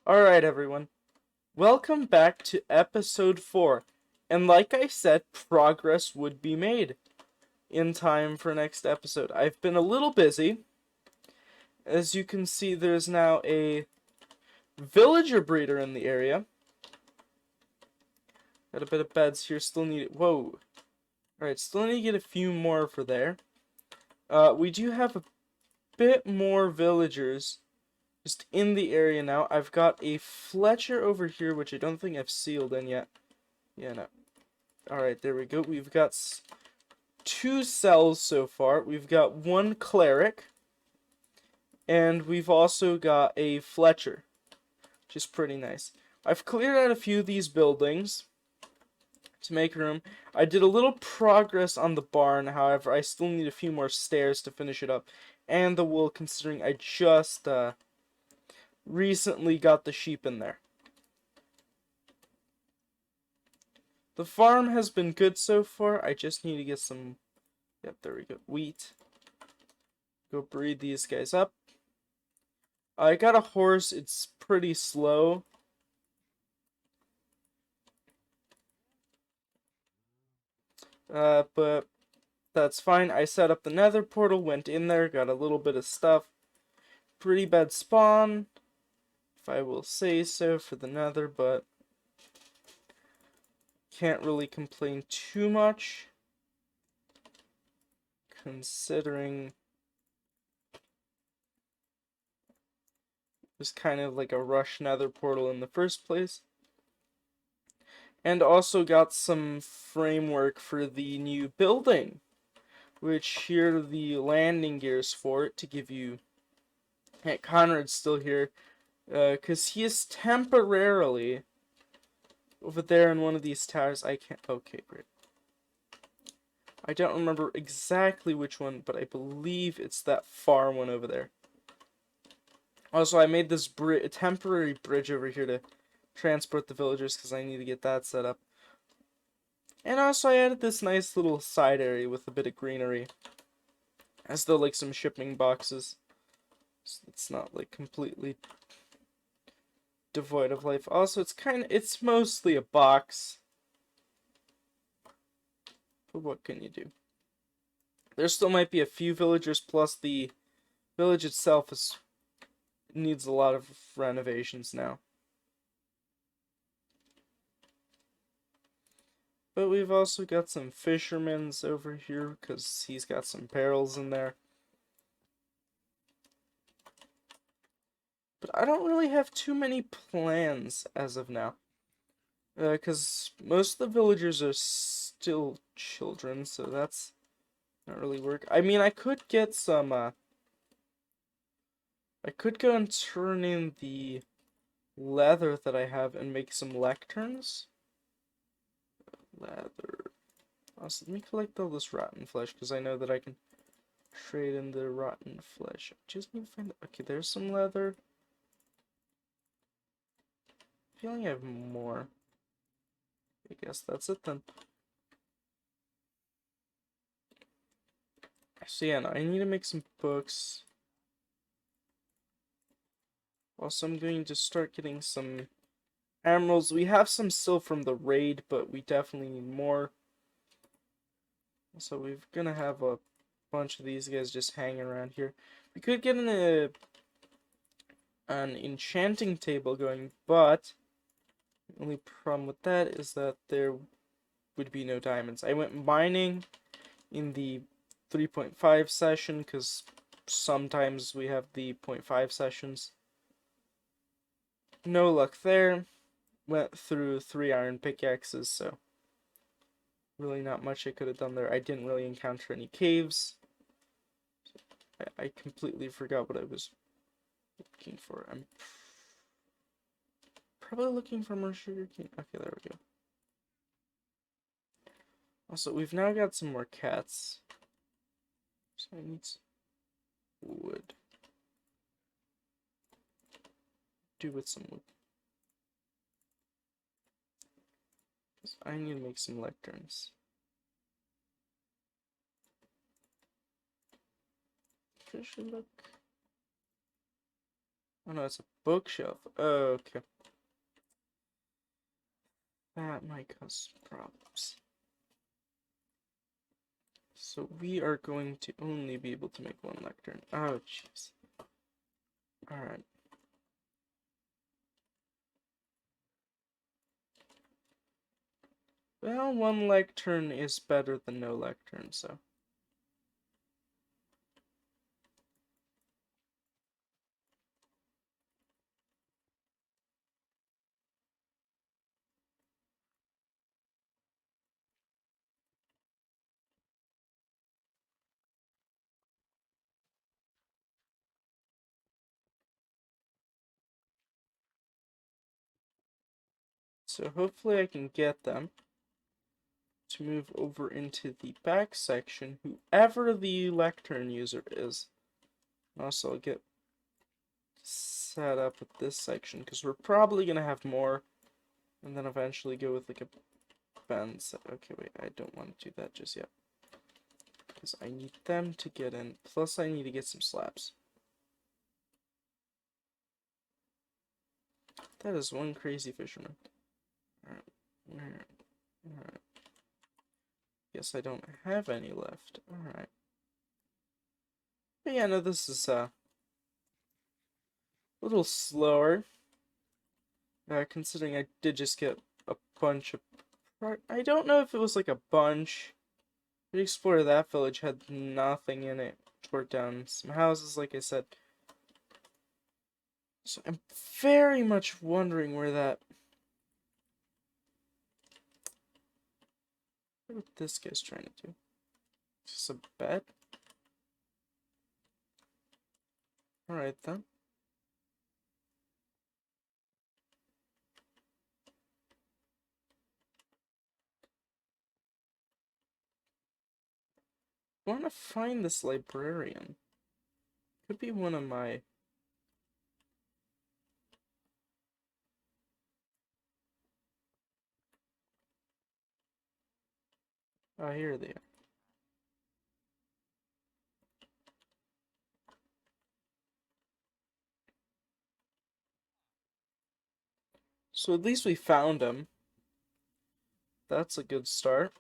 Alright, everyone. Welcome back to episode 4. And like I said, progress would be made in time for next episode. I've been a little busy. As you can see, there's now a villager breeder in the area. Got a bit of beds here. Still need it. Whoa. Alright, still need to get a few more for there. We do have a bit more villagers just in the area now. I've got a Fletcher over here, which I don't think I've sealed in yet. Yeah, no. Alright, there we go. We've got 2 cells so far. We've got 1 cleric. And we've also got a Fletcher, which is pretty nice. I've cleared out a few of these buildings to make room. I did a little progress on the barn, however, I still need a few more stairs to finish it up. And the wool, considering I just recently got the sheep in there. The farm has been good so far. I just need to get some, yep, there we go, wheat. Go breed these guys up. I got a horse. It's pretty slow. But that's fine. I set up the nether portal, went in there, got a little bit of stuff. Pretty bad spawn, if I will say so, for the nether, but can't really complain too much, considering it was kind of like a rush nether portal in the first place. And also got some framework for the new building, which here are the landing gears for it to give you. Hey, Conrad's still here, because he is temporarily over there in one of these towers. I can't. Okay, great. I don't remember exactly which one, but I believe it's that far one over there. Also, I made this temporary bridge over here to transport the villagers because I need to get that set up. And also, I added this nice little side area with a bit of greenery, as though like some shipping boxes. So it's not like completely devoid of life. Also, it's mostly a box. But what can you do? There still might be a few villagers, plus the village itself needs a lot of renovations now. But we've also got some fishermen's over here, because he's got some barrels in there. But I don't really have too many plans as of now. Because most of the villagers are still children, so that's not really work. I mean, I could get some, I could go and turn in the leather that I have and make some lecterns. Leather. Also, let me collect all this rotten flesh, because I know that I can trade in the rotten flesh. I just need to find... Okay, there's some leather. Feeling I have more. I guess that's it then. So yeah, no, I need to make some books. Also, I'm going to start getting some emeralds. We have some still from the raid, but we definitely need more. So we're gonna have a bunch of these guys just hanging around here. We could get an enchanting table going, but the only problem with that is that there would be no diamonds. I went mining in the 3.5 session, because sometimes we have the 0.5 sessions. No luck there. Went through 3 iron pickaxes, so really not much I could have done there. I didn't really encounter any caves. I completely forgot what I was looking for. I'm probably looking for more sugarcane. Okay, there we go. Also, we've now got some more cats. So I need some wood. Do with some wood. I need to make some lecterns. Should look. Oh no, it's a bookshelf. Okay. That might cause problems. So we are going to only be able to make one lectern. Oh, jeez. Alright. Well, one lectern is better than no lectern, so. So hopefully I can get them to move over into the back section, whoever the lectern user is. Also, I'll get set up with this section, because we're probably going to have more, and then eventually go with like a bend set. Okay, wait, I don't want to do that just yet, because I need them to get in, plus I need to get some slabs. That is one crazy fisherman. Alright. Guess I don't have any left. Alright. But yeah, no, this is a little slower. Considering I did just get a bunch of... I don't know if it was like a bunch. We explored that village, had nothing in it. Tore down some houses, like I said. So I'm very much wondering where that... What this guy's trying to do? Is this a bed? Alright then. I want to find this librarian. Could be one of my... Oh, here they are. So at least we found him. That's a good start.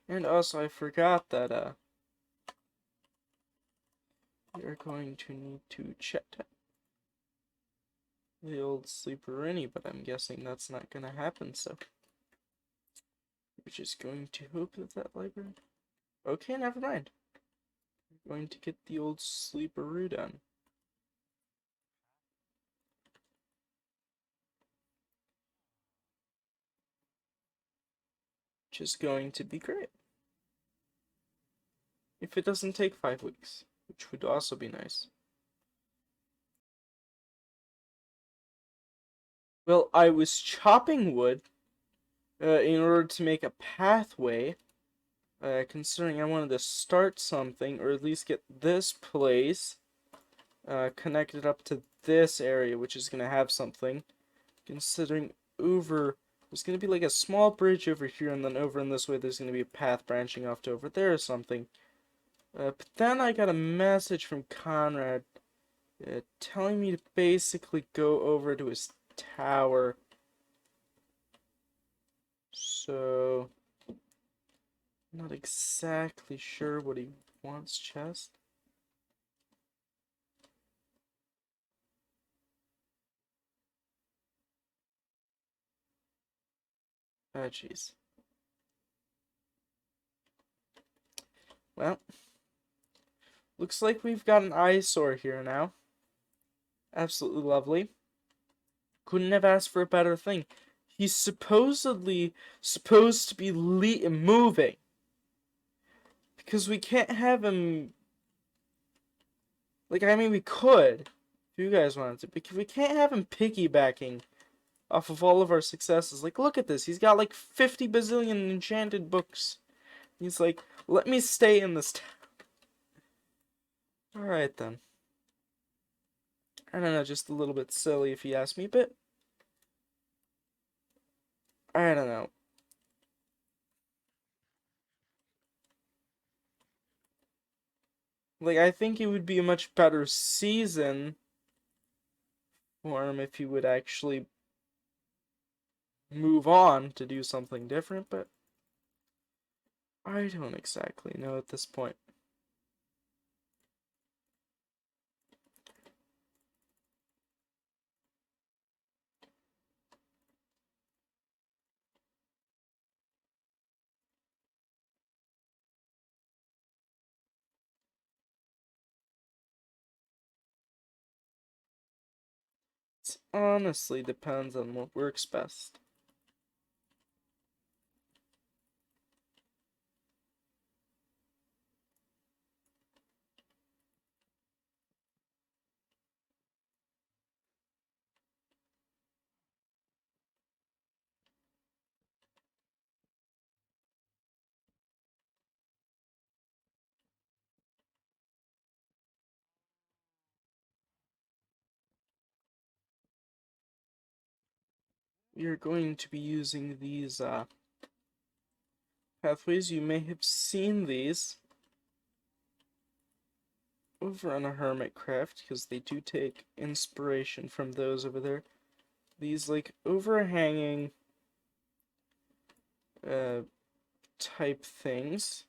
And also, I forgot that, we're going to need to check the old sleeperini, but I'm guessing that's not gonna happen, so we're just going to hope that that library... Okay, never mind. We're going to get the old sleeperoo done. Which is going to be great. If it doesn't take 5 weeks, which would also be nice. Well, I was chopping wood in order to make a pathway, considering I wanted to start something, or at least get this place connected up to this area, which is going to have something. Considering over, there's going to be like a small bridge over here, and then over in this way there's going to be a path branching off to over there or something. But then I got a message from Conrad telling me to basically go over to his tower. So, not exactly sure what he wants, chest. Oh, jeez. Well, looks like we've got an eyesore here now. Absolutely lovely. Couldn't have asked for a better thing. He's supposedly supposed to be moving. Because we can't have him... Like, I mean, we could, if you guys wanted to, but we can't have him piggybacking off of all of our successes. Like, look at this. He's got like 50 bazillion enchanted books. He's like, let me stay in this town. Alright then. I don't know, just a little bit silly if you ask me, but I don't know. Like, I think it would be a much better season for him if he would actually move on to do something different, but I don't exactly know at this point. It honestly depends on what works best. We are going to be using these pathways. You may have seen these over on a hermit craft because they do take inspiration from those over there. These like overhanging type things.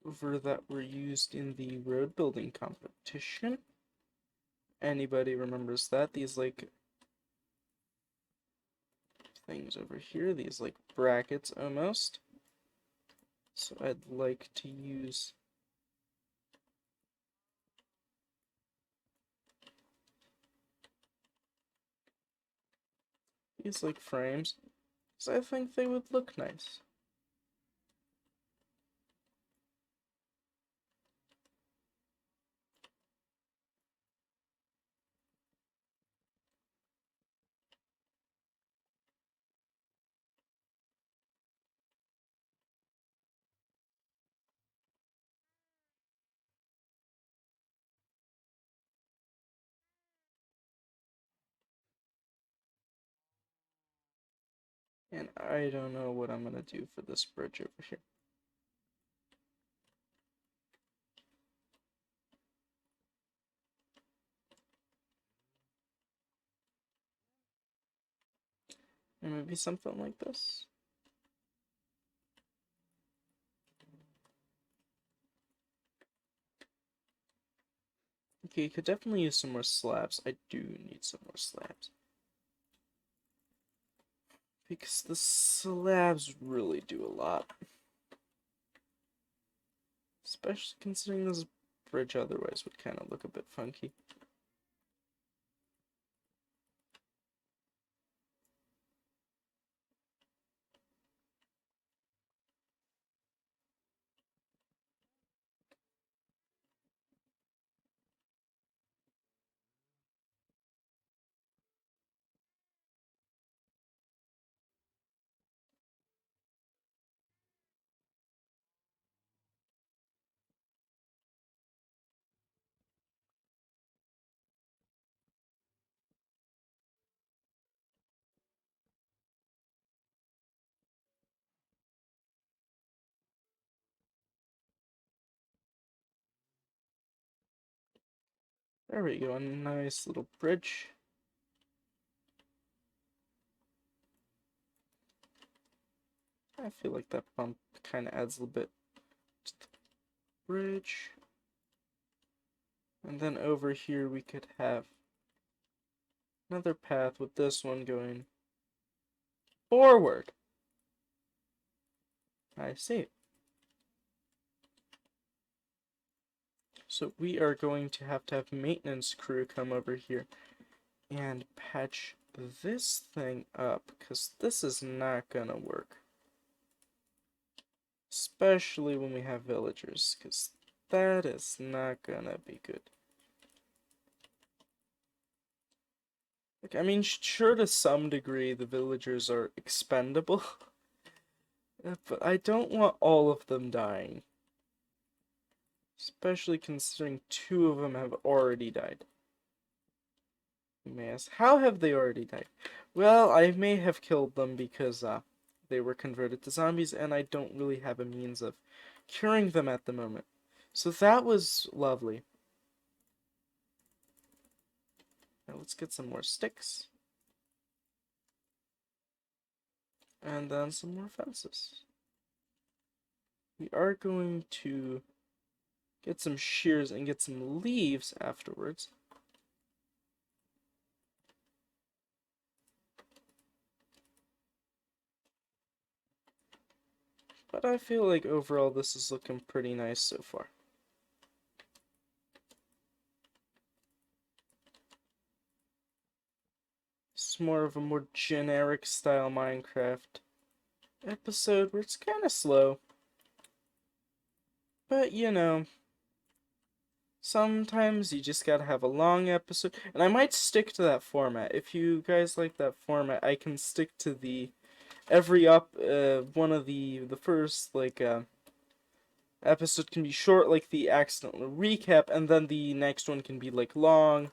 Over that were used in the road building competition. Anybody remembers that? These like things over here, these like brackets almost. So I'd like to use these like frames because I think they would look nice. And I don't know what I'm gonna do for this bridge over here. And maybe something like this. Okay, you could definitely use some more slabs. I do need some more slabs. Because the slabs really do a lot. Especially considering this bridge otherwise would kind of look a bit funky. There we go, a nice little bridge. I feel like that bump kind of adds a little bit to the bridge. And then over here we could have another path with this one going forward. I see. So we are going to have maintenance crew come over here and patch this thing up, because this is not gonna work. Especially when we have villagers, because that is not gonna be good. Like, I mean, sure, to some degree the villagers are expendable, but I don't want all of them dying. Especially considering 2 of them have already died. You may ask, how have they already died? Well, I may have killed them because they were converted to zombies, and I don't really have a means of curing them at the moment. So that was lovely. Now let's get some more sticks. And then some more fences. We are going to get some shears and get some leaves afterwards. But I feel like overall this is looking pretty nice so far. It's more of a more generic style Minecraft episode where it's kind of slow. But, you know, sometimes you just gotta have a long episode. And I might stick to that format. If you guys like that format, I can stick to the one of the first, like, episode can be short, like the accidental recap, and then the next one can be, like, long.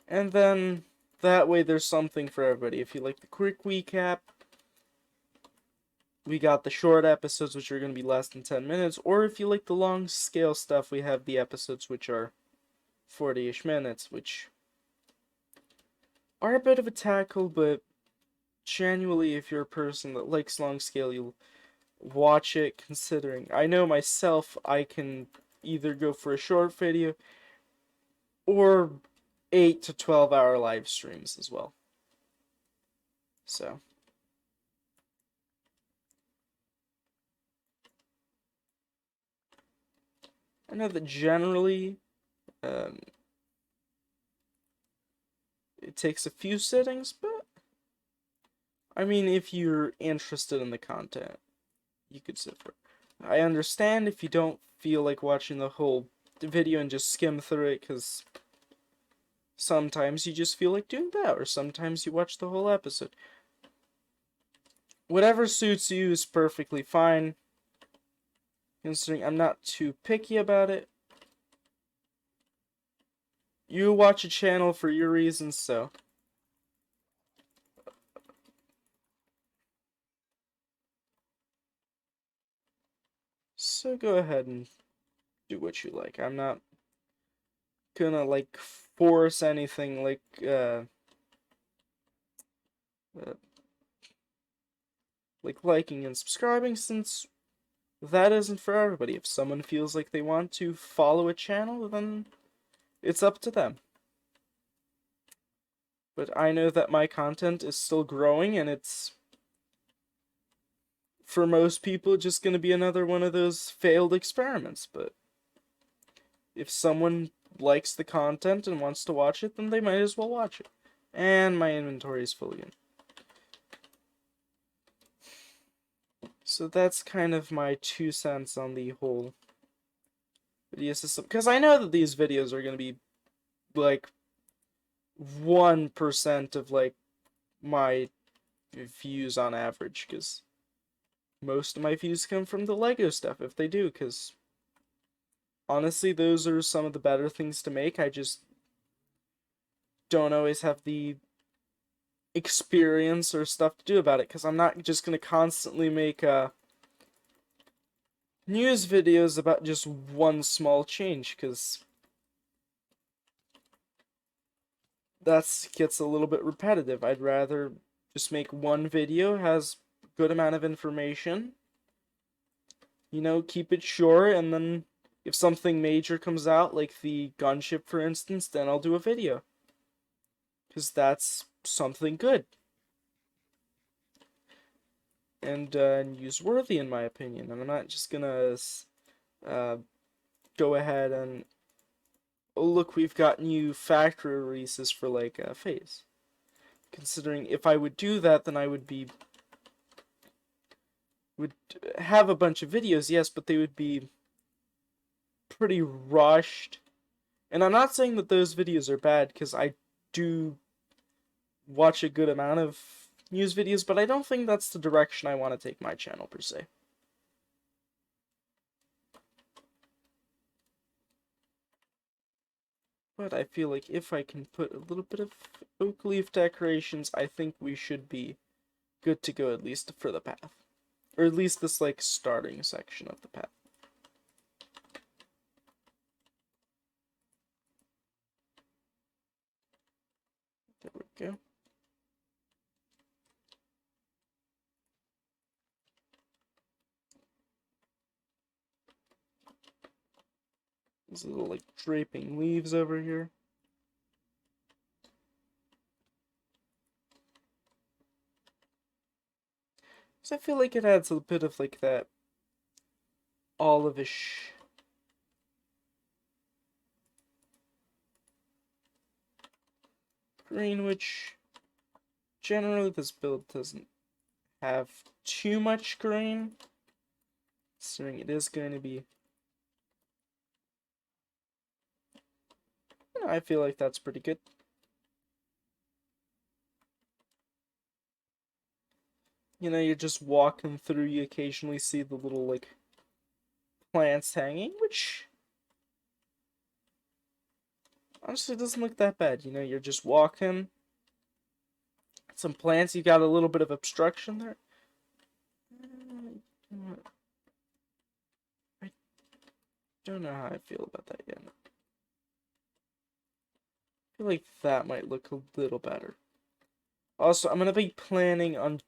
And then, that way there's something for everybody. If you like the quick recap, we got the short episodes, which are going to be less than 10 minutes. Or if you like the long scale stuff, we have the episodes which are 40-ish minutes, which are a bit of a tackle, but genuinely, if you're a person that likes long scale, you'll watch it, considering I know myself, I can either go for a short video or 8 to 12 hour live streams as well. So I know that generally it takes a few sittings, but I mean, if you're interested in the content, you could sit for it. I understand if you don't feel like watching the whole video and just skim through it, because sometimes you just feel like doing that, or sometimes you watch the whole episode. Whatever suits you is perfectly fine, considering I'm not too picky about it. You watch a channel for your reasons, so. So go ahead and do what you like. I'm not gonna, like, force anything, like, liking and subscribing, since that isn't for everybody. If someone feels like they want to follow a channel, then it's up to them. But I know that my content is still growing, and it's, for most people, just gonna be another one of those failed experiments. But if someone likes the content and wants to watch it, then they might as well watch it. And my inventory is full again. So that's kind of my 2 cents on the whole video system. Because I know that these videos are going to be, like, 1% of, like, my views on average. Because most of my views come from the Lego stuff, if they do. Because, honestly, those are some of the better things to make. I just don't always have the experience or stuff to do about it, because I'm not just going to constantly make news videos about just one small change, because that gets a little bit repetitive. I'd rather just make one video, has a good amount of information, you know, keep it short, and then if something major comes out, like the gunship for instance, then I'll do a video, because that's something good and newsworthy in my opinion. And I'm not just gonna go ahead and, oh look, we've got new factory releases for, like, Phase. Considering if I would do that, then I would have a bunch of videos, yes, but they would be pretty rushed. And I'm not saying that those videos are bad, because I do watch a good amount of news videos, but I don't think that's the direction I want to take my channel, per se. But I feel like if I can put a little bit of oak leaf decorations, I think we should be good to go, at least for the path. Or at least this, like, starting section of the path. There we go. These little, like, draping leaves over here. So I feel like it adds a bit of, like, that olivish green, which generally this build doesn't have too much green, considering it is going to be, I feel like that's pretty good. You know, you're just walking through, you occasionally see the little, like, plants hanging, which honestly doesn't look that bad. You know, you're just walking, some plants, you got a little bit of obstruction there. I don't know how I feel about that yet. I feel like that might look a little better. Also, I'm going to be planning on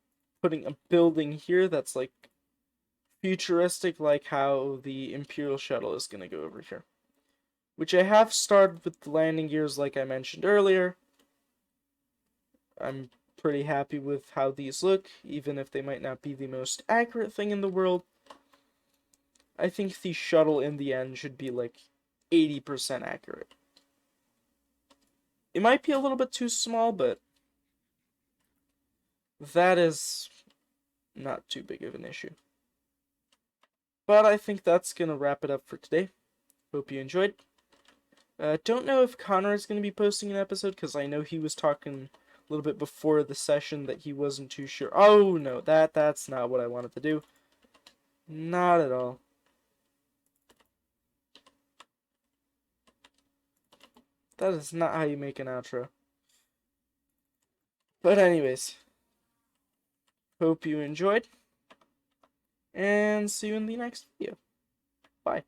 putting a building here that's, like, futuristic, like how the Imperial Shuttle is going to go over here. Which I have started with the landing gears, like I mentioned earlier. I'm pretty happy with how these look, even if they might not be the most accurate thing in the world. I think the shuttle in the end should be like 80% accurate. It might be a little bit too small, but that is not too big of an issue. But I think that's going to wrap it up for today. Hope you enjoyed. Don't know if Connor is going to be posting an episode, because I know he was talking a little bit before the session that he wasn't too sure. Oh, no, that's not what I wanted to do. Not at all. That is not how you make an outro. But anyways, hope you enjoyed, and see you in the next video. Bye.